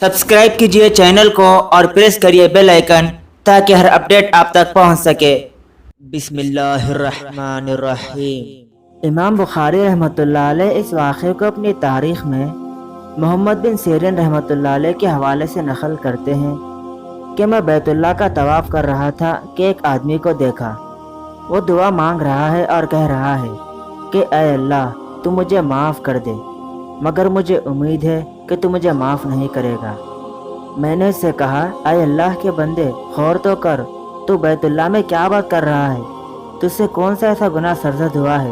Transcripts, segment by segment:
Subscribe कीजिए channel को और प्रेस करिए बेल आइकन ताकि हर अपडेट आप तक पहुंच सके। बिस्मिल्लाहिर्रहमानिर्रहीम। इमाम बुखारी रहमतुल्लाह अलैह इस वाक़े को अपनी तारीख़ में मोहम्मद बिन सीरीन रहमतुल्लाह अलैह के हवाले से नकल करते हैं कि मैं बैतुल्लाह का तवाफ़ कर रहा था कि एक आदमी को देखा। वो दुआ मांग रहा है और कह रहा है कि ऐ अल्लाह तू मुझे माफ़ कर दे, मगर मुझे उम्मीद है कि तू मुझे माफ़ नहीं करेगा। मैंने उससे कहा, ऐ अल्लाह के बंदे गौर तो कर, तू बैतुल्लाह में क्या बात कर रहा है? तुझसे कौन सा ऐसा गुनाह सरजद हुआ है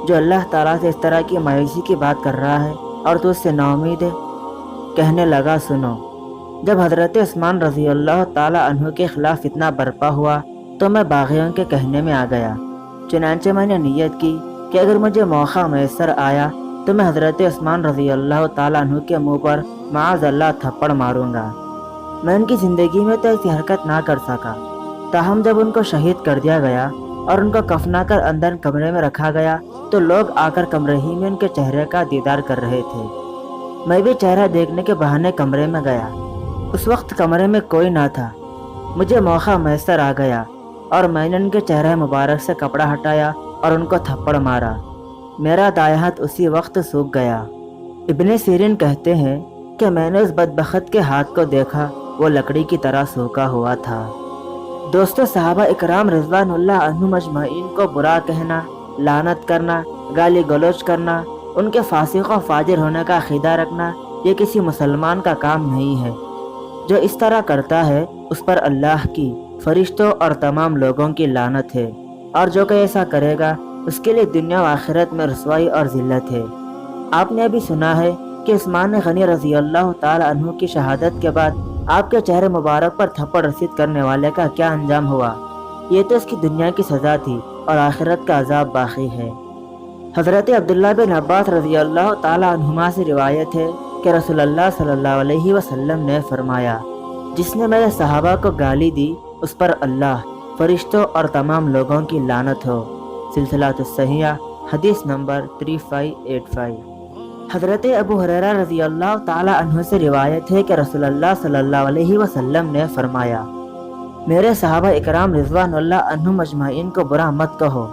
जो अल्लाह ताला से इस तरह की मायूसी की बात कर रहा है और तू उससे नाउम्मीद है? कहने लगा, सुनो, जब हज़रत उस्मान रज़ी अल्लाह ताला अन्हु के ख़िलाफ़ इतना बर्पा हुआ तो मैं बाग़ियों के कहने में आ गया। चुनांचे मैंने नियत की कि अगर मुझे मौका मैसर आया तो मैं हज़रत उस्मान रज़ी अल्लाह ताला अन्हु के मुँह पर माअज़ल्लाह थप्पड़ मारूंगा। मैं उनकी ज़िंदगी में तो ऐसी हरकत ना कर सका, ताहम जब उनको शहीद कर दिया गया और उनको कफना कर अंदर कमरे में रखा गया तो लोग आकर कमरे ही में उनके चेहरे का दीदार कर रहे थे। मैं भी चेहरा देखने के बहाने कमरे में गया। उस वक्त कमरे में कोई ना था। मुझे मौका मैसर आ गया और मैंने उनके चेहरे मुबारक से कपड़ा हटाया और उनको थप्पड़ मारा। मेरा दायां हाथ उसी वक्त सूख गया। इब्ने सीरीन कहते हैं कि मैंने उस बदबख्त के हाथ को देखा, वो लकड़ी की तरह सूखा हुआ था। दोस्तों, सहाबा इकराम रिज़वानुल्लाह अन्हुम अजमईन को बुरा कहना, लानत करना, गाली गलौज करना, उनके फासिक और फाजिर होने का अक़ीदा रखना, ये किसी मुसलमान का काम नहीं है। जो इस तरह करता है उस पर अल्लाह की, फरिश्तों और तमाम लोगों की लानत है, और जो कोई ऐसा करेगा उसके लिए दुनिया व आखिरत में रसवाई और ज़िल्लत है। आपने अभी सुना है कि उस्मान गनी रज़ी अल्लाह ताला अन्हु की शहादत के बाद आपके चेहरे मुबारक पर थप्पड़ रसीद करने वाले का क्या अंजाम हुआ। ये तो इसकी दुनिया की सज़ा थी और आखिरत का अजाब बाकी है। हज़रत अब्दुल्लाह बिन अब्बास रज़ी अल्लाह ताला अन्हुमा से रिवायत है कि रसूलुल्लाह सल्लल्लाहु अलैहि वसल्लम ने फरमाया, जिसने मेरे सहाबा को गाली दी उस पर अल्लाह, फरिश्तों और तमाम लोगों की लानत हो। सिलसिलातुस सहीहा हदीस नंबर 3585। हज़रत अबू हुरैरा रज़ी अल्लाह ताला अन्हु से रिवायत है कि रसूलुल्लाह सल्लल्लाहु अलैहि वसल्लम ने फरमाया, मेरे सहाबा इकराम रिज़वानुल्लाह अन्हुम अजमईन को बुरा मत कहो।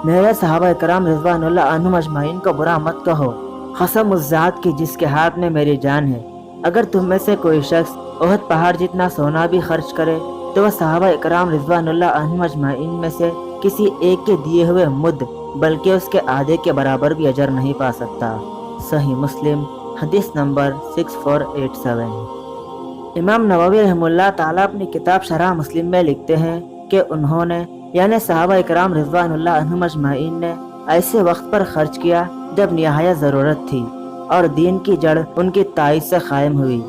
मेरे सहाबा इकराम रिज़वानुल्लाह अन्हुम अजमईन को बुरा मत कहो। कसम उस ज़ात की जिसके हाथ में मेरी जान है, अगर तुम में से कोई शख्स उहद पहाड़ जितना सोना भी खर्च करे तो वह सहाबा इकराम रिज़वानुल्लाह अन्हुम अजमईन में से किसी एक के दिए हुए मुद्द बल्कि उसके आधे के बराबर भी अजर नहीं पा सकता। सही मुस्लिम हदीस नंबर 6487। इमाम नववी रहमुल्लाह ताला अपनी किताब शरह मुस्लिम में लिखते हैं कि उन्होंने यानी सहाबा इकराम रिज़वानुल्लाह अन्हुम अजमईन ने ऐसे वक्त पर खर्च किया जब निहायत ज़रूरत थी और दीन की जड़ उनकी ताईद से कायम हुई।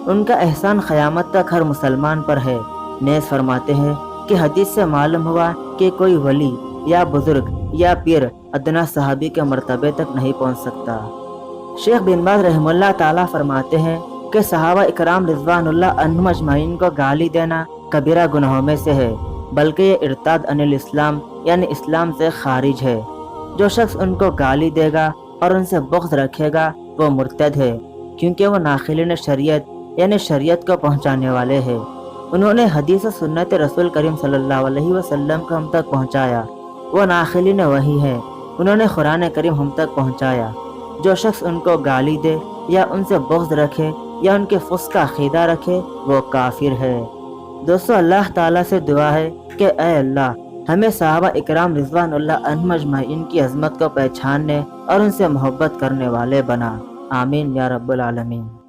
उनका एहसान क़यामत तक हर मुसलमान पर है। नेज़ फरमाते हैं कि हदीस से मालूम हुआ कि कोई वली या बुजुर्ग या पीर अदना सहाबी के मर्तबे तक नहीं पहुंच सकता। शेख बिन बाज़ रहमुल्लाह ताला फरमाते हैं कि सहाबा इकराम रिज़वानुल्लाह अन्हुम अजमईन को गाली देना कबीरा गुनाहों में से है, बल्कि ये इर्ताद अनिल इस्लाम यानी इस्लाम से खारिज है। जो शख्स उनको गाली देगा और उनसे बुग़्ज़ रखेगा वो मुर्तद है, क्योंकि वो नाखिलिन शरीयत यानी शरीयत को पहुँचाने वाले हैं। उन्होंने हदीस सुन्नत रसूल करीम सल्लल्लाहु अलैहि वसल्लम को हम तक पहुँचाया। वो नाखिलिन वही है, उन्होंने कुरान करीम हम तक पहुँचाया। जो शख्स उनको गाली दे या उनसे बुग़्ज़ रखे या उनके फुस्क का अक़ीदा रखे वो काफिर है। दोस्तों, अल्लाह ताला से दुआ है कि ऐ अल्लाह हमें सहाबा इकराम रिज़वानुल्लाह अन्हुम अजमईन की अज़मत को पहचानने और उनसे मोहब्बत करने वाले बना। आमीन या रब्बुल आलमीन।